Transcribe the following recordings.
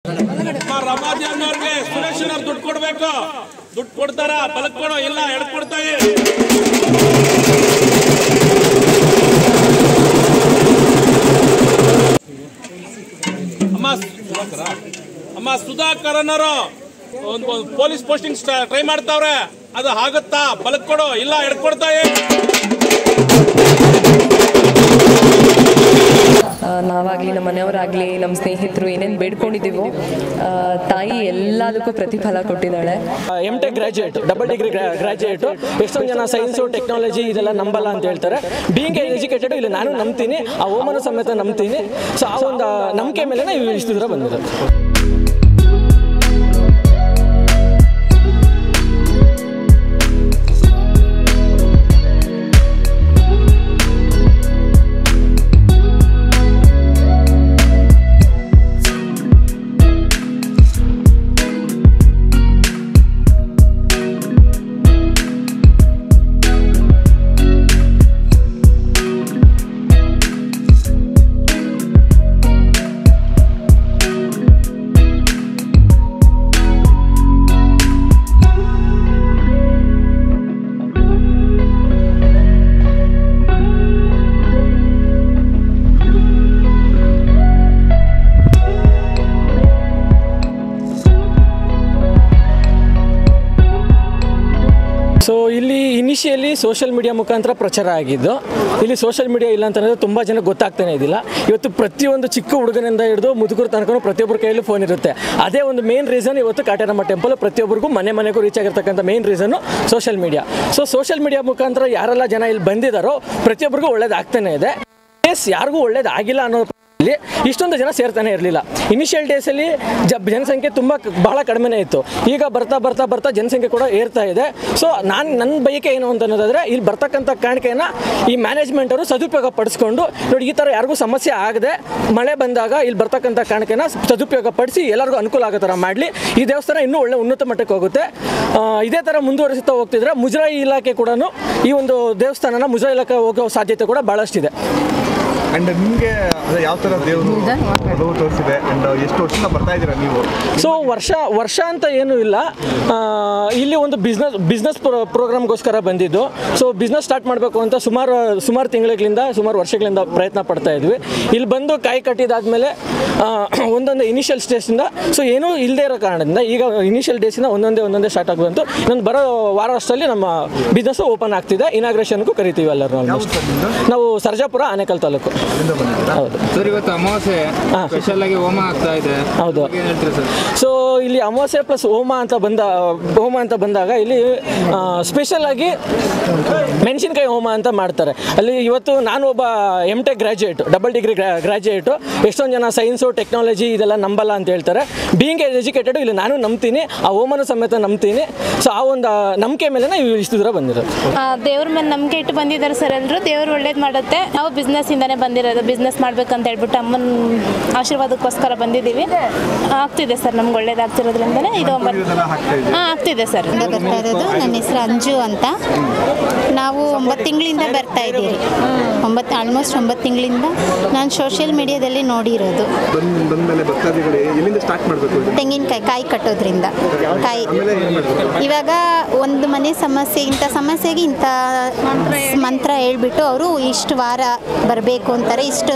ರಮಾಜನ್ ಅವ್ರಿಗೆ ಸುರೇಶ್ ಅವ್ರು ದುಡ್ಡು ಕೊಡ್ಬೇಕು. ದುಡ್ಡು ಕೊಡ್ತಾರ ಬಲಕ್ ಕೊಡೋ ಇಲ್ಲ ಎಡಕ್ ಕೊಡ್ತಾಯಿ. ಅಮ್ಮ ಸುಧಾಕರನ್ ಅವರು ಒಂದು ಪೊಲೀಸ್ ಪೋಸ್ಟಿಂಗ್ ಟ್ರೈ ಮಾಡ್ತಾವ್ರೆ. ಅದು ಆಗುತ್ತಾ? ಬಲಕ್ ಕೊಡೋ ಇಲ್ಲ ಎಡಕ್ ಕೊಡ್ತಾಯಿ. ನಾವಾಗಲಿ ನಮ್ಮ ಮನೆಯವರಾಗಲಿ ನಮ್ಮ ಸ್ನೇಹಿತರು ಏನೇನು ಬೇಡ್ಕೊಂಡಿದ್ದೀವೋ ತಾಯಿ ಎಲ್ಲದಕ್ಕೂ ಪ್ರತಿಫಲ ಕೊಟ್ಟಿದ್ದಾಳೆ. M.Tech graduate, double degree graduate. ಎಷ್ಟೊಂದು ಜನ ಸೈನ್ಸು ಟೆಕ್ನಾಲಜಿ ಇದೆಲ್ಲ ನಂಬಲ್ಲ ಅಂತ ಹೇಳ್ತಾರೆ. ಬೀಯಿಂಗ್ ಎಜುಕೇಟೆಡ್ ಇಲ್ಲಿ ನಾನು ನಂಬ್ತೀನಿ, ಆ ಓಮನ ಸಮೇತ ನಂಬ್ತೀನಿ. ಸೊ ಆ ಒಂದು ನಂಬಿಕೆ ಮೇಲೆ ಇಷ್ಟು ದೂರ ಬಂದಿರೋದು. ಸೊ ಇಲ್ಲಿ ಇನಿಷಿಯಲಿ ಸೋಷಿಯಲ್ ಮೀಡಿಯಾ ಮುಖಾಂತರ ಪ್ರಚಾರ ಆಗಿದ್ದು. ಇಲ್ಲಿ ಸೋಷಿಯಲ್ ಮೀಡಿಯಾ ಇಲ್ಲ ಅಂತಂದರೆ ತುಂಬ ಜನ ಗೊತ್ತಾಗ್ತಾನೆ ಇದ್ದಿಲ್ಲ. ಇವತ್ತು ಪ್ರತಿಯೊಂದು ಚಿಕ್ಕ ಹುಡುಗನಿಂದ ಹಿಡಿದು ಮುದುಕರ ತನಕ ಪ್ರತಿಯೊಬ್ಬರ ಕೈಯಲ್ಲಿ ಫೋನ್ ಇರುತ್ತೆ. ಅದೇ ಒಂದು ಮೇನ್ ರೀಸನ್ ಇವತ್ತು ಕಾಟೇರಮ್ಮ ಟೆಂಪಲ್ ಪ್ರತಿಯೊಬ್ಬರಿಗೂ ಮನೆಗೂ ರೀಚ್ ಆಗಿರ್ತಕ್ಕಂಥ main reason social media. So social media ಮುಖಾಂತರ ಯಾರೆಲ್ಲ ಜನ ಇಲ್ಲಿ ಬಂದಿದ್ದಾರೋ ಪ್ರತಿಯೊಬ್ಬರಿಗೂ ಒಳ್ಳೇದಾಗ್ತಾನೆ ಇದೆ. ಯಾರಿಗೂ ಒಳ್ಳೇದಾಗಿಲ್ಲ ಅನ್ನೋ ಇಷ್ಟೊಂದು ಜನ ಸೇರ್ತಾನೆ ಇರಲಿಲ್ಲ. ಇನಿಷಿಯಲ್ ಡೇಸಲ್ಲಿ ಜನಸಂಖ್ಯೆ ಬಹಳ ಕಡಿಮೆನೇ ಇತ್ತು. ಈಗ ಬರ್ತಾ ಜನಸಂಖ್ಯೆ ಕೂಡ ಏರ್ತಾ ಇದೆ. ಸೊ ನನ್ನ ಬಯಕೆ ಏನು ಅಂತ ಅನ್ನೋದಾದರೆ ಇಲ್ಲಿ ಬರ್ತಕ್ಕಂಥ ಕಾಣಿಕೆಯನ್ನು ಈ ಮ್ಯಾನೇಜ್ಮೆಂಟ್ ಅವರು ಸದುಪಯೋಗ ಪಡಿಸ್ಕೊಂಡು ನೋಡಿ, ಈ ಥರ ಯಾರಿಗೂ ಸಮಸ್ಯೆ ಆಗದೆ ಮಳೆ ಬಂದಾಗ ಇಲ್ಲಿ ಬರ್ತಕ್ಕಂಥ ಕಾಣಿಕೆನ ಸದುಪಯೋಗ ಪಡಿಸಿ ಎಲ್ಲರಿಗೂ ಅನುಕೂಲ ಆಗೋ ಥರ ಮಾಡಲಿ. ಈ ದೇವಸ್ಥಾನ ಇನ್ನೂ ಒಳ್ಳೆ ಉನ್ನತ ಮಟ್ಟಕ್ಕೆ ಹೋಗುತ್ತೆ. ಇದೇ ಥರ ಮುಂದುವರಿಸುತ್ತಾ ಹೋಗ್ತಿದ್ರೆ ಮುಜರಾಯಿ ಇಲಾಖೆ ಕೂಡ ಈ ಒಂದು ದೇವಸ್ಥಾನನ ಮುಜರಾಯಿ ಇಲಾಖೆ ಹೋಗೋ ಸಾಧ್ಯತೆ ಕೂಡ ಭಾಳಷ್ಟಿದೆ. ಅಂಡ್ ನಿಮಗೆ ಯಾವ ಥರ ದೇವರು ತೋರಿಸಿದೆ ಅಂಡ್ ಎಷ್ಟು ವರ್ಷದಿಂದ ಬರ್ತಾ ಇದ್ದೀರಾ ನೀವು? ಸೊ ವರ್ಷ ಅಂತ ಏನೂ ಇಲ್ಲ. ಇಲ್ಲಿ ಒಂದು ಬಿಸ್ನೆಸ್ ಪ್ರೋಗ್ರಾಮ್ಗೋಸ್ಕರ ಬಂದಿದ್ದು. ಸೊ ಬಿಸ್ನೆಸ್ ಸ್ಟಾರ್ಟ್ ಮಾಡಬೇಕು ಅಂತ ಸುಮಾರು ತಿಂಗಳಿಂದ ಸುಮಾರು ವರ್ಷಗಳಿಂದ ಪ್ರಯತ್ನ ಪಡ್ತಾ ಇದ್ವಿ. ಇಲ್ಲಿ ಬಂದು ಕಾಯಿ ಕಟ್ಟಿದಾದ್ಮೇಲೆ ಒಂದೊಂದು ಇನಿಷಿಯಲ್ ಸ್ಟೇಜಿಂದ ಸೊ ಏನೂ ಇಲ್ಲದೆ ಇರೋ ಕಾರಣದಿಂದ ಈಗ ಇನಿಷಿಯಲ್ ಡೇಸಿಂದ ಒಂದೊಂದೇ ಸ್ಟಾರ್ಟ್ ಆಗಿ ಬಂತು. ಇನ್ನೊಂದು ಬರೋ ವಾರ ಅಷ್ಟರಲ್ಲಿ ನಮ್ಮ ಬಿಸ್ನೆಸ್ ಓಪನ್ ಆಗ್ತಿದೆ. ಇನಾಗ್ರೇಷನ್ಗೂ ಕರಿತೀವಿ ಎಲ್ಲರೂ. ನಾವು ಸರ್ಜಾಪುರ, ಆನೇಕಲ್ ತಾಲೂಕು. ಹೌದು ಸರ್. ಇವತ್ತು ಅಮಾವಾಸ್ಯೆ ಸ್ಪೆಷಲ್ ಆಗಿ ಹೋಮ ಆಗ್ತಾ ಇದೆ. ಹೌದು. ಸೊ ಇಲ್ಲಿ ಅಮಾವಾಸ್ಯೆ ಪ್ಲಸ್ ಹೋಮ ಅಂತ ಬಂದಾಗ ಇಲ್ಲಿ ಸ್ಪೆಷಲ್ ಆಗಿ ಮೆಣಸಿನಕಾಯಿ ಹೋಮ ಅಂತ ಮಾಡ್ತಾರೆ. ಅಲ್ಲಿ ಇವತ್ತು ನಾನು ಒಬ್ಬ M.Tech graduate, double degree graduate. ಎಷ್ಟೊಂದು ಜನ ಸೈನ್ಸು ಟೆಕ್ನಾಲಜಿ ಇದೆಲ್ಲ ನಂಬಲ್ಲ ಅಂತ ಹೇಳ್ತಾರೆ. ಬೀಯಿಂಗ್ ಎಜುಕೇಟೆಡ್ ಇಲ್ಲಿ ನಾನು ನಂಬ್ತೀನಿ, ಆ ಹೋಮನ ಸಮೇತ ನಂಬ್ತೀನಿ. ಸೊ ಆ ಒಂದು ನಂಬಿಕೆ ಮೇಲೆ ಇಷ್ಟು ದೂರ ಬಂದಿರೋದು. ದೇವ್ರ ಮೇಲೆ ನಂಬಿಕೆ ಇಟ್ಟು ಬಂದಿದ್ದಾರೆ ಸರ್ ಎಲ್ಲರೂ. ದೇವ್ರು ಒಳ್ಳೇದು ಮಾಡುತ್ತೆ. ನಾವು ಬಿಸ್ನೆಸ್ ಇಂದಾನೆ ಬಂದಿರೋದು. ಬಿಸ್ನೆಸ್ ಮಾಡ್ಬೇಕಂತ ಹೇಳ್ಬಿಟ್ಟು ಅಮ್ಮನ ಆಶೀರ್ವಾದಕ್ಕೋಸ್ಕರ ಬಂದಿದ್ದೀವಿ. ಆಗ್ತಿದೆ ಸರ್, ನಮ್ಗೆ ಒಳ್ಳೇದಾಗ್ತಿರೋದ್ರಿಂದನೇ ಇದು ಆಗ್ತಿದೆ ಸರ್. ಬರ್ತಾ ಇರೋದು. ನನ್ನ ಹೆಸರು ಅಂಜು ಅಂತ. ನಾವು 9 ತಿಂಗಳಿಂದ ಬರ್ತಾ ಇದ್ದೀವಿ. ಆಲ್ಮೋಸ್ಟ್ 9 ತಿಂಗಳಿಂದ ನಾನು ಸೋಷಿಯಲ್ ಮೀಡಿಯಾದಲ್ಲಿ ನೋಡಿರೋದು. ತೆಂಗಿನಕಾಯಿ ಕಾಯಿ ಕಟ್ಟೋದ್ರಿಂದ ಕಾಯಿ. ಇವಾಗ ಒಂದು ಮನೆ ಸಮಸ್ಯೆ, ಇಂಥ ಸಮಸ್ಯೆಗೆ ಇಂಥ ಮಂತ್ರ ಹೇಳ್ಬಿಟ್ಟು ಅವರು ಇಷ್ಟು ವಾರ ಬರಬೇಕು ಅಂತಾರೆ, ಇಷ್ಟು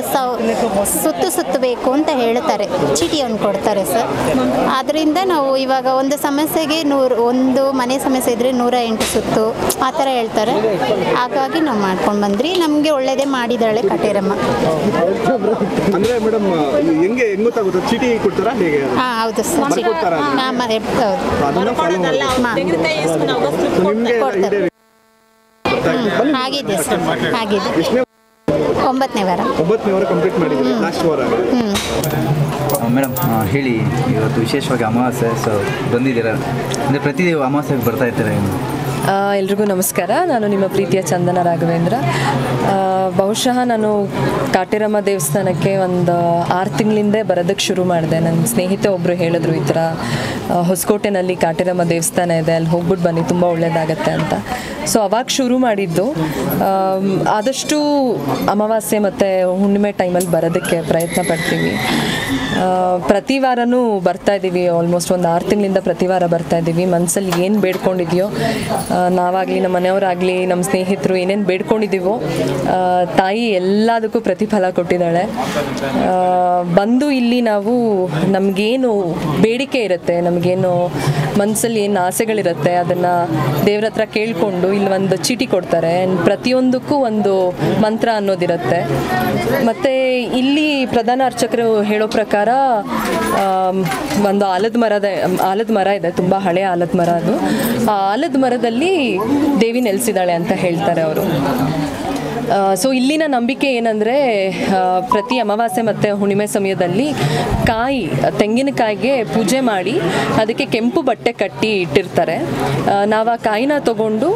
ಸುತ್ತಬೇಕು ಅಂತ ಹೇಳ್ತಾರೆ. ಚೀಟಿಯನ್ನು ಕೊಡ್ತಾರೆ ಸರ್. ಆದ್ದರಿಂದ ನಾವು ಇವಾಗ ಒಂದು ಸಮಸ್ಯೆಗೆ ಒಂದು ಮನೆ ಸಮಸ್ಯೆ ಇದ್ದರೆ 108 ಸುತ್ತು ಆ ಥರ ಹೇಳ್ತಾರೆ. ಹಾಗಾಗಿ ನಾವು ಮಾಡ್ಕೊಂಡು ಬಂದ್ರಿ. ನಮಗೆ ಒಳ್ಳೇದೇ ಮಾಡಿದಾಳೆ ಕಾಟೇರಮ್ಮ. ಅಂದ್ರೆ ಮೇಡಮ್ ಹೆಂಗೆ ಗೊತ್ತಾಗುತ್ತೆ? ಚೀಟಿ ಕೊಡ್ತಾರಾ ಹೇಗೆ? ಹೌದು ಸರ್. ಆಗಿದೆ ಸರ್, ಆಗಿದೆ. 9ನೇ ವಾರ ಕಂಪ್ಲೀಟ್ ಮಾಡಿದ್ದೀವಿ. ಲಾಸ್ಟ್ ವಾರ ಮೇಡಮ್ ಹೇಳಿ, ಇವತ್ತು ವಿಶೇಷವಾಗಿ ಅಮಾವಾಸ್ಯೆ, ಸೊ ಬಂದಿದ್ದೀರಾ ಅಂದರೆ ಪ್ರತಿ ಅಮಾವಾಸ್ಯೆಗೆ ಬರ್ತಾ ಇರ್ತಾರೆ? ಎಲ್ರಿಗೂ ನಮಸ್ಕಾರ. ನಾನು ನಿಮ್ಮ ಪ್ರೀತಿಯ ಚಂದನ ರಾಘವೇಂದ್ರ. ಬಹುಶಃ ನಾನು ಕಾಟೇರಮ್ಮ ದೇವಸ್ಥಾನಕ್ಕೆ ಒಂದು 6 ತಿಂಗಳಿಂದ ಬರೋದಕ್ಕೆ ಶುರು ಮಾಡಿದೆ. ನನ್ನ ಸ್ನೇಹಿತೆ ಒಬ್ಬರು ಹೇಳಿದ್ರು, ಈ ಥರ ಹೊಸಕೋಟೆನಲ್ಲಿ ಕಾಟೇರಮ್ಮ ದೇವಸ್ಥಾನ ಇದೆ, ಅಲ್ಲಿ ಹೋಗ್ಬಿಟ್ಟು ಬನ್ನಿ ತುಂಬ ಒಳ್ಳೆಯದಾಗತ್ತೆ ಅಂತ. ಸೊ ಅವಾಗ ಶುರು ಮಾಡಿದ್ದು. ಆದಷ್ಟು ಅಮಾವಾಸ್ಯೆ ಮತ್ತು ಹುಣ್ಣಿಮೆ ಟೈಮಲ್ಲಿ ಬರೋದಕ್ಕೆ ಪ್ರಯತ್ನ ಪಡ್ತೀವಿ. ಪ್ರತಿ ವಾರನೂ ಬರ್ತಾ ಇದ್ದೀವಿ. ಆಲ್ಮೋಸ್ಟ್ ಒಂದು 6 ತಿಂಗಳಿಂದ ಪ್ರತಿ ವಾರ ಬರ್ತಾ ಇದ್ದೀವಿ. ಮನಸ್ಸಲ್ಲಿ ಏನು ಬೇಡ್ಕೊಂಡಿದೆಯೋ ನಾವಾಗಲಿ, ನಮ್ಮ ಮನೆಯವರಾಗಲಿ, ನಮ್ಮ ಸ್ನೇಹಿತರು ಏನೇನು ಬೇಡ್ಕೊಂಡಿದ್ದೀವೋ ತಾಯಿ ಎಲ್ಲದಕ್ಕೂ ಪ್ರತಿಫಲ ಕೊಟ್ಟಿದ್ದಾಳೆ. ಬಂದು ಇಲ್ಲಿ ನಾವು ನಮಗೇನು ಬೇಡಿಕೆ ಇರುತ್ತೆ, ನಮಗೇನು ಮನಸ್ಸಲ್ಲಿ ಏನು ಆಸೆಗಳಿರುತ್ತೆ ಅದನ್ನು ದೇವ್ರ ಹತ್ರ ಕೇಳಿಕೊಂಡು ಇಲ್ಲಿ ಒಂದು ಚೀಟಿ ಕೊಡ್ತಾರೆ. ಪ್ರತಿಯೊಂದಕ್ಕೂ ಒಂದು ಮಂತ್ರ ಅನ್ನೋದಿರುತ್ತೆ. ಮತ್ತು ಇಲ್ಲಿ ಪ್ರಧಾನ ಅರ್ಚಕರು ಹೇಳೋ ಪ್ರಕಾರ ಒಂದು ಆಲದ ಮರ ಇದೆ, ತುಂಬ ಹಳೆಯ ಆಲದ ಮರ ಅದು. ಆ ಆಲದ ಮರದಲ್ಲಿ ದೇವಿ ನೆಲೆಸಿದ್ದಾಳೆ ಅಂತ ಹೇಳ್ತಾರೆ ಅವರು. ಸೊ ಇಲ್ಲಿನ ನಂಬಿಕೆ ಏನಂದರೆ ಪ್ರತಿ ಅಮಾವಾಸ್ಯೆ ಮತ್ತು ಹುಣ್ಣಿಮೆ ಸಮಯದಲ್ಲಿ ತೆಂಗಿನಕಾಯಿಗೆ ಪೂಜೆ ಮಾಡಿ ಅದಕ್ಕೆ ಕೆಂಪು ಬಟ್ಟೆ ಕಟ್ಟಿ ಇಟ್ಟಿರ್ತಾರೆ. ನಾವು ಆ ಕಾಯಿನ ತಗೊಂಡು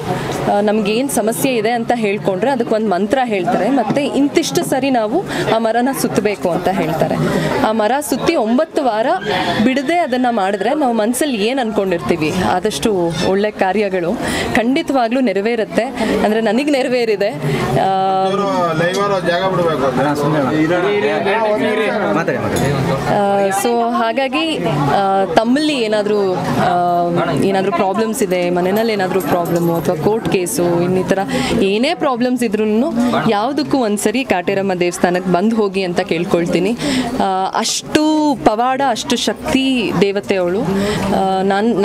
ನಮಗೇನು ಸಮಸ್ಯೆ ಇದೆ ಅಂತ ಹೇಳ್ಕೊಂಡ್ರೆ ಅದಕ್ಕೊಂದು ಮಂತ್ರ ಹೇಳ್ತಾರೆ. ಮತ್ತು ಇಂತಿಷ್ಟು ಸರಿ ನಾವು ಆ ಮರನ ಸುತ್ತಬೇಕು ಅಂತ ಹೇಳ್ತಾರೆ. ಆ ಮರ ಸುತ್ತಿ 9 ವಾರ ಬಿಡದೆ ಅದನ್ನು ಮಾಡಿದ್ರೆ ನಾವು ಮನಸ್ಸಲ್ಲಿ ಏನು ಅಂದ್ಕೊಂಡಿರ್ತೀವಿ ಆದಷ್ಟು ಒಳ್ಳೆ ಕಾರ್ಯಗಳು ಖಂಡಿತವಾಗ್ಲೂ ನೆರವೇರುತ್ತೆ. ಅಂದರೆ ನನಗೆ ನೆರವೇರಿದೆ. ಸೊ ಹಾಗಾಗಿ ತಮ್ಮಲ್ಲಿ ಏನಾದರೂ ಪ್ರಾಬ್ಲಮ್ಸ್ ಇದೆ, ಮನೆಯಲ್ಲಿ ಏನಾದರೂ ಪ್ರಾಬ್ಲಮ್ಮು ಅಥವಾ ಕೋರ್ಟ್ ಕೇಸು ಇನ್ನಿತರ ಏನೇ ಪ್ರಾಬ್ಲಮ್ಸ್ ಇದ್ರೂ ಯಾವುದಕ್ಕೂ ಒಂದ್ಸರಿ ಕಾಟೇರಮ್ಮ ದೇವಸ್ಥಾನಕ್ಕೆ ಬಂದು ಹೋಗಿ ಅಂತ ಕೇಳ್ಕೊಳ್ತೀನಿ. ಅಷ್ಟು ಪವಾಡ, ಅಷ್ಟು ಶಕ್ತಿ ದೇವತೆಯವಳು.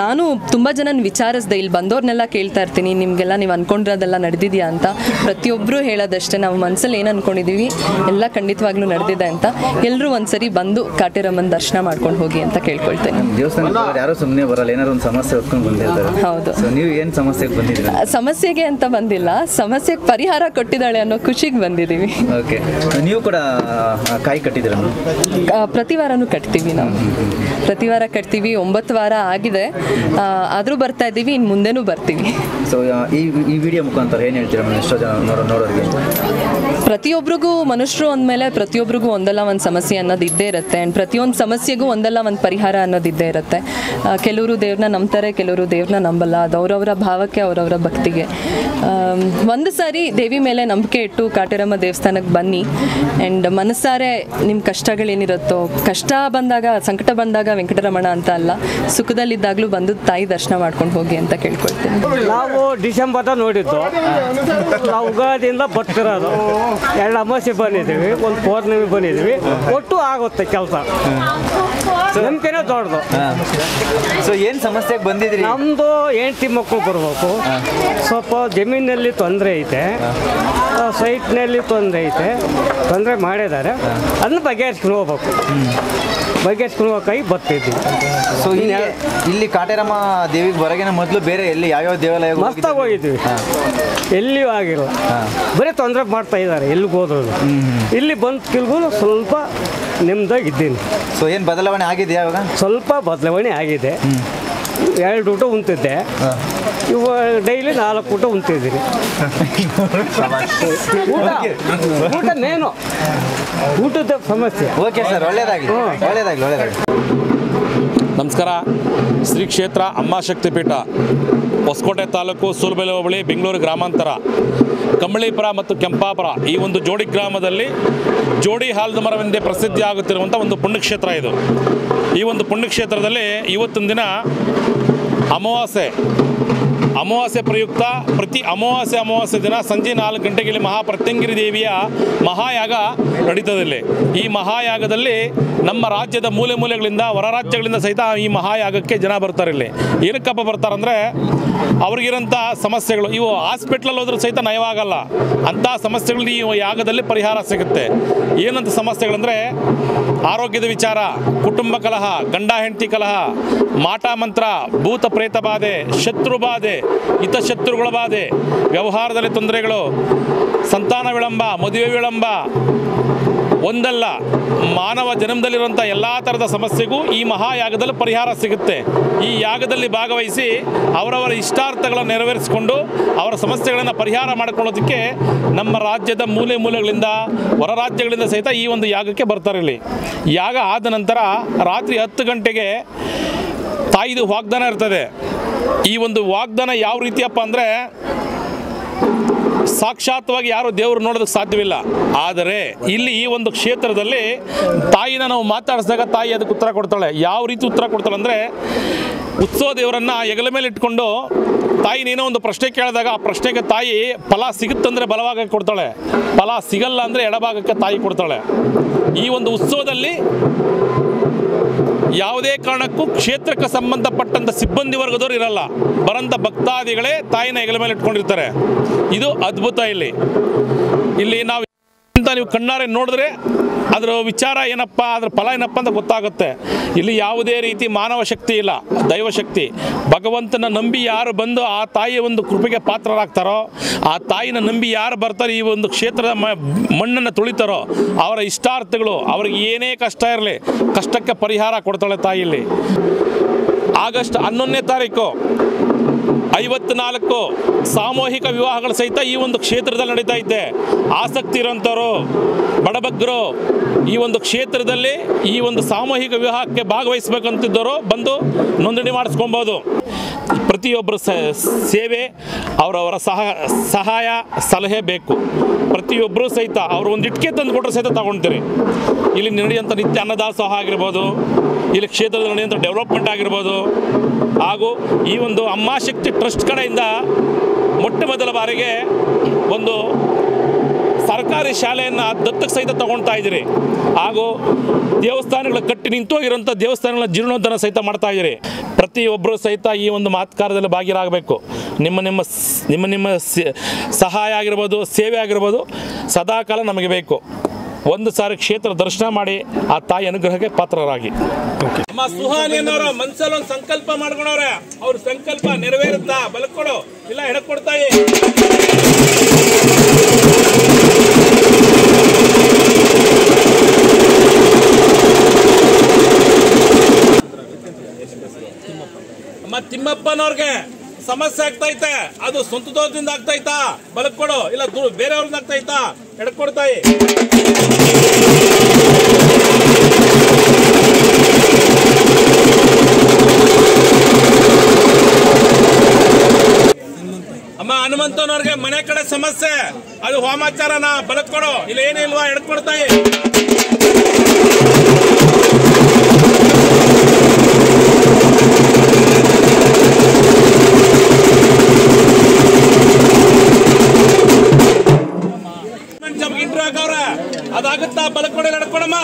ನಾನು ತುಂಬ ಜನ ವಿಚಾರಿಸ್ದೆ, ಇಲ್ಲಿ ಬಂದವ್ರನ್ನೆಲ್ಲ ಕೇಳ್ತಾ ಇರ್ತೀನಿ, ನಿಮಗೆಲ್ಲ ನೀವು ಅಂದ್ಕೊಂಡಿರೋದೆಲ್ಲ ನಡೆದಿದೆಯಾ ಅಂತ. ಪ್ರತಿಯೊಬ್ಬರು ಹೇಳೋದಷ್ಟೇ, ನಾವು ಮನಸ್ಸಲ್ಲಿ ಏನು ಅಂದ್ಕೊಂಡಿದ್ದೀವಿ ಎಲ್ಲ ಖಂಡಿತವಾಗ್ಲೂ ನಡೆದಿದೆ ಅಂತ. ಎಲ್ಲರೂ ಒಂದ್ಸರಿ ಬಂದು ಕಾಟೇರಮ್ಮನ ದರ್ಶನ ಮಾಡ್ಕೊಂಡು ಹೋಗಿ ಅಂತ ಕೇಳ್ಕೊಳ್ತೇನೆ. ದೇವಸ್ಥಾನಕ್ಕೆ ಯಾರು ಸುಮ್ಮನೆ ಬರಲ್ಲ, ಏನಾದ್ರು ಒಂದು ಸಮಸ್ಯೆ ಹೊತ್ಕೊಂಡು ಬಂದಿರ್ತಾರೆ. ಹೌದು. ನೀವು ಏನು ಸಮಸ್ಯೆಗೆ ಬಂದಿದ್ದೀರಾ? ಸಮಸ್ಯೆಗೆ ಅಂತ ಬಂದಿಲ್ಲ, ಸಮಸ್ಯೆಗೆ ಪರಿಹಾರ ಕೊಟ್ಟಿದ್ದಾಳೆ ಅನ್ನೋ ಖುಷಿಗೆ ಬಂದಿದ್ದೀವಿ. ಓಕೆ. ನೀವು ಕೂಡ ಕಾಯಿ ಕಟ್ಟಿದ್ದೀರ? ಪ್ರತಿ ವಾರನೂ ಕಟ್ತೀವಿ ನಾವು. ಪ್ರತಿ ವಾರ ಕಟ್ತೀವಿ. 9 ವಾರ ಆಗಿದೆ, ಆದರೂ ಬರ್ತಾ ಇದ್ದೀವಿ, ಇನ್ನು ಮುಂದೆನೂ ಬರ್ತೀವಿ. ಸೊ ಈ ವಿಡಿಯೋ ಮುಖಾಂತರ ಏನು ಹೇಳ್ತೀರಾ ಎಷ್ಟೋ ಜನ ನೋಡೋರಿಗೆ? ಪ್ರತಿಯೊಬ್ಬರಿಗೂ ಮನುಷ್ಯರು ಅಂದಮೇಲೆ ಪ್ರತಿಯೊಬ್ಬರಿಗೂ ಒಂದಲ್ಲ ಒಂದು ಸಮಸ್ಯೆ ಅನ್ನೋದು ಇದ್ದೇ ಇರುತ್ತೆ. ಆ್ಯಂಡ್ ಪ್ರತಿಯೊಂದು ಸಮಸ್ಯೆಗೂ ಒಂದಲ್ಲ ಒಂದು ಪರಿಹಾರ ಅನ್ನೋದು ಇದ್ದೇ ಇರುತ್ತೆ. ಕೆಲವರು ದೇವ್ರನ್ನ ನಂಬ್ತಾರೆ, ಕೆಲವರು ದೇವ್ರನ್ನ ನಂಬಲ್ಲ. ಅದು ಅವರವರ ಭಾವಕ್ಕೆ, ಅವರವರ ಭಕ್ತಿಗೆ. ಒಂದು ಸಾರಿ ದೇವಿ ಮೇಲೆ ನಂಬಿಕೆ ಇಟ್ಟು ಕಾಟೇರಮ್ಮ ದೇವಸ್ಥಾನಕ್ಕೆ ಬನ್ನಿ. ಆ್ಯಂಡ್ ಮನಸ್ಸಾರೆ ನಿಮ್ಮ ಕಷ್ಟಗಳೇನಿರುತ್ತೋ, ಕಷ್ಟ ಬಂದಾಗ, ಸಂಕಟ ಬಂದಾಗ ವೆಂಕಟರಮಣ ಅಂತ ಅಲ್ಲ, ಸುಖದಲ್ಲಿದ್ದಾಗಲೂ ಬಂದು ತಾಯಿ ದರ್ಶನ ಮಾಡ್ಕೊಂಡು ಹೋಗಿ ಅಂತ ಕೇಳ್ಕೊಳ್ತೀನಿ. ನಾವು ಡಿಸೆಂಬರ್ದಾಗ ನೋಡಿದ್ದು, ನಾವು ಉಗಾದಿಯಿಂದ ಬರ್ತಿರೋದು. 2 ಅಮಾವಾಸ್ಯೆ ಬಂದಿದ್ದೀವಿ, ಒಂದು ಪೌರ್ಣಮಿ ಬಂದಿದ್ದೀವಿ. ಒಟ್ಟು ಆಗುತ್ತೆ ಕೆಲಸ. ನಂಬಿಕೆನೇ ದೊಡ್ಡದು. ಸೊ ಏನು ಸಮಸ್ಯೆಗೆ ಬಂದಿದ್ರಿ? ನಮ್ಮದು ಹೆಂಡತಿ ಮಕ್ಕಳು ಬರಬೇಕು. ಸ್ವಲ್ಪ ಜಮೀನಲ್ಲಿ ತೊಂದರೆ ಐತೆ, ಸೈಟ್ನಲ್ಲಿ ತೊಂದರೆ ಐತೆ. ತೊಂದರೆ ಮಾಡಿದ್ದಾರೆ, ಅದನ್ನ ಬಗೆಹರಿಸ್ಕೊಂಡು ಹೋಗ್ಬೇಕು. ಬಗೆಹರಿಸ್ಕೊಂಡು ಹೋಗೋಕ್ಕಾಗಿ ಬರ್ತಿದ್ವಿ. ಸೊ ಇಲ್ಲಿ ಕಾಟೇರಮ್ಮ ದೇವಿಗೆ ಬರೋಗಿನ ಮೊದಲು ಬೇರೆ ಎಲ್ಲಿ ಯಾವ್ಯಾವ ದೇವಾಲಯ ಮಸ್ತಾಗಿ ಹೋಗಿದ್ವಿ. ಎಲ್ಲಿಯೂ ಆಗಿರೋ ಬರೀ ತೊಂದರೆ ಮಾಡ್ತಾ ಇದ್ದಾರೆ ಎಲ್ಲಿಗೆ ಹೋದ್ರು. ಇಲ್ಲಿ ಬಂದು ಕೆಲವು ಸ್ವಲ್ಪ ನೆಮ್ಮದಾಗಿದ್ದೀನಿ. ಸೊ ಏನು ಬದಲಾವಣೆ ಆಗಿದೆ? ಇವಾಗ ಸ್ವಲ್ಪ ಬದಲಾವಣೆ ಆಗಿದೆ. 2 ಊಟ ಉಂತಿದ್ದೆ, ಇವಾಗ ಡೈಲಿ 4 ಊಟ ಉಂತಿದ್ದೀನಿ. ಊಟ ಮೇನು, ಊಟದ ಸಮಸ್ಯೆ. ಓಕೆ ಸರ್, ಒಳ್ಳೇದಾಗಲಿ. ನಮಸ್ಕಾರ. ಶ್ರೀ ಕ್ಷೇತ್ರ ಅಮ್ಮ ಶಕ್ತಿಪೀಠ, ಹೊಸಕೋಟೆ ತಾಲೂಕು, ಸೂಲಬೆಲೆ ಹೋಬಳಿ, ಬೆಂಗಳೂರು ಗ್ರಾಮಾಂತರ, ಕಂಬಳಿಪುರ ಮತ್ತು ಕೆಂಪಾಪುರ ಈ ಒಂದು ಜೋಡಿ ಗ್ರಾಮದಲ್ಲಿ ಜೋಡಿ ಆಲದ ಮರವೆಂದೇ ಪ್ರಸಿದ್ಧಿ ಆಗುತ್ತಿರುವಂಥ ಒಂದು ಪುಣ್ಯಕ್ಷೇತ್ರ ಇದು. ಈ ಒಂದು ಪುಣ್ಯಕ್ಷೇತ್ರದಲ್ಲಿ ಇವತ್ತಿನ ದಿನ ಅಮಾವಾಸ್ಯೆ ಪ್ರಯುಕ್ತ ಪ್ರತಿ ಅಮಾವಾಸ್ಯೆ ದಿನ ಸಂಜೆ 4 ಗಂಟೆಗೆ ಇಲ್ಲಿ ಮಹಾಪ್ರತ್ಯಂಗಿರಿ ದೇವಿಯ ಮಹಾಯಾಗ ನಡೀತದೆ. ಈ ಮಹಾಯಾಗದಲ್ಲಿ ನಮ್ಮ ರಾಜ್ಯದ ಮೂಲೆಗಳಿಂದ, ಹೊರ ರಾಜ್ಯಗಳಿಂದ ಸಹಿತ ಈ ಮಹಾಯಾಗಕ್ಕೆ ಜನ ಬರ್ತಾರೆ. ಇಲ್ಲಿ ಏನಕ್ಕಪ್ಪ ಬರ್ತಾರಂದರೆ ಅವ್ರಿಗಿರೋಂಥ ಸಮಸ್ಯೆಗಳು, ಇವು ಹಾಸ್ಪಿಟ್ಲಲ್ಲಿ ಹೋದ್ರೂ ಸಹಿತ ನಯವಾಗಲ್ಲ ಅಂಥ ಸಮಸ್ಯೆಗಳು ಈ ಯಾಗದಲ್ಲಿ ಪರಿಹಾರ ಸಿಗುತ್ತೆ. ಏನಂತ ಸಮಸ್ಯೆಗಳಂದರೆ ಆರೋಗ್ಯದ ವಿಚಾರ, ಕುಟುಂಬ ಕಲಹ, ಗಂಡ ಹೆಂಡತಿ ಕಲಹ, ಮಾಟ ಮಂತ್ರ, ಭೂತ ಪ್ರೇತ ಬಾಧೆ, ಶತ್ರು ಬಾಧೆ, ಹಿತಶತ್ರುಗಳ ಬಾಧೆ, ವ್ಯವಹಾರದಲ್ಲಿ ತೊಂದರೆಗಳು, ಸಂತಾನ ವಿಳಂಬ, ಮದುವೆ ವಿಳಂಬ, ಒಂದಲ್ಲ ಮಾನವ ಜನ್ಮದಲ್ಲಿರುವಂಥ ಎಲ್ಲ ಥರದ ಸಮಸ್ಯೆಗೂ ಈ ಮಹಾಯಾಗದಲ್ಲಿ ಪರಿಹಾರ ಸಿಗುತ್ತೆ. ಈ ಯಾಗದಲ್ಲಿ ಭಾಗವಹಿಸಿ ಅವರವರ ಇಷ್ಟಾರ್ಥಗಳನ್ನು ನೆರವೇರಿಸಿಕೊಂಡು ಅವರ ಸಮಸ್ಯೆಗಳನ್ನು ಪರಿಹಾರ ಮಾಡಿಕೊಳ್ಳೋದಕ್ಕೆ ನಮ್ಮ ರಾಜ್ಯದ ಮೂಲೆಗಳಿಂದ, ಹೊರ ರಾಜ್ಯಗಳಿಂದ ಸಹಿತ ಈ ಒಂದು ಯಾಗಕ್ಕೆ ಬರ್ತಾರೆ. ಇಲ್ಲಿ ಯಾಗ ಆದ ನಂತರ ರಾತ್ರಿ 10 ಗಂಟೆಗೆ ತಾಯಿದು ವಾಗ್ದಾನ ಇರ್ತದೆ. ಈ ಒಂದು ವಾಗ್ದಾನ ಯಾವ ರೀತಿಯಪ್ಪ ಅಂದರೆ, ಸಾಕ್ಷಾತ್ವಾಗಿ ಯಾರು ದೇವರು ನೋಡೋದಕ್ಕೆ ಸಾಧ್ಯವಿಲ್ಲ. ಆದರೆ ಇಲ್ಲಿ ಈ ಒಂದು ಕ್ಷೇತ್ರದಲ್ಲಿ ತಾಯಿನ ನಾವು ಮಾತಾಡಿಸಿದಾಗ ತಾಯಿ ಅದಕ್ಕೆ ಉತ್ತರ ಕೊಡ್ತಾಳೆ. ಯಾವ ರೀತಿ ಉತ್ತರ ಕೊಡ್ತಾಳೆ ಅಂದರೆ, ಉತ್ಸವ ದೇವರನ್ನು ಹೆಗಲ ಮೇಲೆ ಇಟ್ಕೊಂಡು ತಾಯಿ ನೀನೋ ಒಂದು ಪ್ರಶ್ನೆ ಕೇಳಿದಾಗ ಆ ಪ್ರಶ್ನೆಗೆ ತಾಯಿ ಫಲ ಸಿಗುತ್ತಂದರೆ ಬಲಭಾಗಕ್ಕೆ ಕೊಡ್ತಾಳೆ, ಫಲ ಸಿಗಲ್ಲ ಅಂದರೆ ಎಡಭಾಗಕ್ಕೆ ತಾಯಿ ಕೊಡ್ತಾಳೆ. ಈ ಒಂದು ಉತ್ಸವದಲ್ಲಿ ಯಾವುದೇ ಕಾರಣಕ್ಕೂ ಕ್ಷೇತ್ರಕ್ಕೆ ಸಂಬಂಧಪಟ್ಟಂಥ ಸಿಬ್ಬಂದಿ ವರ್ಗದವರು ಇರಲ್ಲ. ಬರಂಥ ಭಕ್ತಾದಿಗಳೇ ತಾಯಿನ ಹೆಗಲ ಮೇಲೆ ಇಟ್ಕೊಂಡಿರ್ತಾರೆ. ಇದು ಅದ್ಭುತ. ಇಲ್ಲಿ ನಾವು ನೀವು ಕಣ್ಣಾರೆ ನೋಡಿದ್ರೆ ಅದರ ವಿಚಾರ ಏನಪ್ಪ, ಅದರ ಫಲ ಏನಪ್ಪ ಅಂತ ಗೊತ್ತಾಗುತ್ತೆ. ಇಲ್ಲಿ ಯಾವುದೇ ರೀತಿ ಮಾನವ ಶಕ್ತಿ ಇಲ್ಲ, ದೈವಶಕ್ತಿ. ಭಗವಂತನ ನಂಬಿ ಯಾರು ಬಂದು ಆ ತಾಯಿಯ ಒಂದು ಕೃಪೆಗೆ ಪಾತ್ರರಾಗ್ತಾರೋ, ಆ ತಾಯಿನ ನಂಬಿ ಯಾರು ಬರ್ತಾರೆ, ಈ ಒಂದು ಕ್ಷೇತ್ರದ ಮಣ್ಣನ್ನು ತುಳಿತಾರೋ ಅವರ ಇಷ್ಟಾರ್ಥಗಳು, ಅವ್ರಿಗೆ ಏನೇ ಕಷ್ಟ ಇರಲಿ ಕಷ್ಟಕ್ಕೆ ಪರಿಹಾರ ಕೊಡ್ತಾಳೆ ತಾಯಿಯಲ್ಲಿ. ಆಗಸ್ಟ್ 11ನೇ ತಾರೀಕು 54 ಸಾಮೂಹಿಕ ವಿವಾಹಗಳ ಸಹಿತ ಈ ಒಂದು ಕ್ಷೇತ್ರದಲ್ಲಿ ನಡೀತಾ ಇದೆ. ಆಸಕ್ತಿ ಇರೋಂಥವ್ರು, ಬಡಬಗ್ಗರು ಈ ಒಂದು ಕ್ಷೇತ್ರದಲ್ಲಿ ಈ ಒಂದು ಸಾಮೂಹಿಕ ವಿವಾಹಕ್ಕೆ ಭಾಗವಹಿಸಬೇಕಂತಿದ್ದವರು ಬಂದು ನೋಂದಣಿ ಮಾಡಿಸ್ಕೊಬೋದು. ಪ್ರತಿಯೊಬ್ಬರ ಸೇವೆ, ಅವರವರ ಸಹಾಯ ಸಲಹೆ ಬೇಕು. ಪ್ರತಿಯೊಬ್ಬರೂ ಸಹಿತ ಅವರು ಒಂದು ಇಟ್ಟಿಗೆ ತಂದು ಕೊಟ್ಟರೆ ಸಹಿತ ತಗೊಳ್ತೀರಿ. ಇಲ್ಲಿ ನಡೆಯುವಂಥ ನಿತ್ಯ ಅನ್ನದಾಸೋಹ ಆಗಿರ್ಬೋದು, ಇಲ್ಲಿ ಕ್ಷೇತ್ರದಲ್ಲಿ ನಡೆಯುವಂಥ ಡೆವಲಪ್ಮೆಂಟ್ ಆಗಿರ್ಬೋದು, ಹಾಗೂ ಈ ಒಂದು ಅಮ್ಮಾಶಕ್ತಿ ಟ್ರಸ್ಟ್ ಕಡೆಯಿಂದ ಮೊಟ್ಟ ಮೊದಲ ಬಾರಿಗೆ ಒಂದು ಸರ್ಕಾರಿ ಶಾಲೆಯನ್ನು ದತ್ತಕ್ಕೆ ಸಹಿತ ತಗೊಳ್ತಾ ಇದ್ದೀರಿ. ಹಾಗೂ ದೇವಸ್ಥಾನಗಳ ಕಟ್ಟಿ ನಿಂತೋಗಿರೋಂಥ ದೇವಸ್ಥಾನಗಳ ಜೀರ್ಣೋದ್ಧಾರ ಸಹಿತ ಮಾಡ್ತಾ ಇದ್ದೀರಿ. ಪ್ರತಿಯೊಬ್ಬರು ಸಹಿತ ಈ ಒಂದು ಮಾತುಕಾರ್ಯದಲ್ಲಿ ಭಾಗಿಯಾಗಬೇಕು. ನಿಮ್ಮ ಸಹಾಯ ಆಗಿರ್ಬೋದು, ಸೇವೆ ಆಗಿರ್ಬೋದು ಸದಾಕಾಲ ನಮಗೆ ಬೇಕು. ಒಂದು ಸಾರಿ ಕ್ಷೇತ್ರ ದರ್ಶನ ಮಾಡಿ ಆ ತಾಯಿ ಅನುಗ್ರಹಕ್ಕೆ ಪಾತ್ರರಾಗಿ. ಅಮ್ಮ ಸುಹಾನಿ ಅನ್ನೋರು ಮನಸ್ಸಲ್ಲಿ ಒಂದು ಸಂಕಲ್ಪ ಮಾಡ್ಕೊಂಡವ್ರೆ, ಅವ್ರ ಸಂಕಲ್ಪ ನೆರವೇರುತ್ತಾ? ಬಲಕೊಡು, ಇಲ್ಲ ಎಡಕೊಡ್ತಾಯಿ. ಅಮ್ಮ ತಿಮ್ಮಪ್ಪನವ್ರಿಗೆ ಸಮಸ್ಯೆ ಆಗ್ತೈತೆ, ಅದು ಸ್ವಂತ ದೋಷದಿಂದ ಆಗ್ತೈತಾ? ಬಲಕೊಡು, ಇಲ್ಲ ಬೇರೆಯವ್ರಿಂದ ಆಗ್ತೈತಾ? ಎಡಕೊಡ್ತಾಯಿ. ಅಮ್ಮ ಹನುಮಂತನವ್ರಿಗೆ ಮನೆ ಕಡೆ ಸಮಸ್ಯೆ, ಅದು ಹೋಮಾಚಾರನ? ಬಲಕೊಡು, ಇಲ್ಲ ಏನೇ ಇಲ್ವಾ? ಎಡಕೊಡ್ತಾಯಿ. ಇಂಟ್ರೋ ಹಾಕವ್ರೆ, ಅದಾಗುತ್ತಾ? ಬಲಕೊಡಿ, ಎಡಕೊಡಮ್ಮ.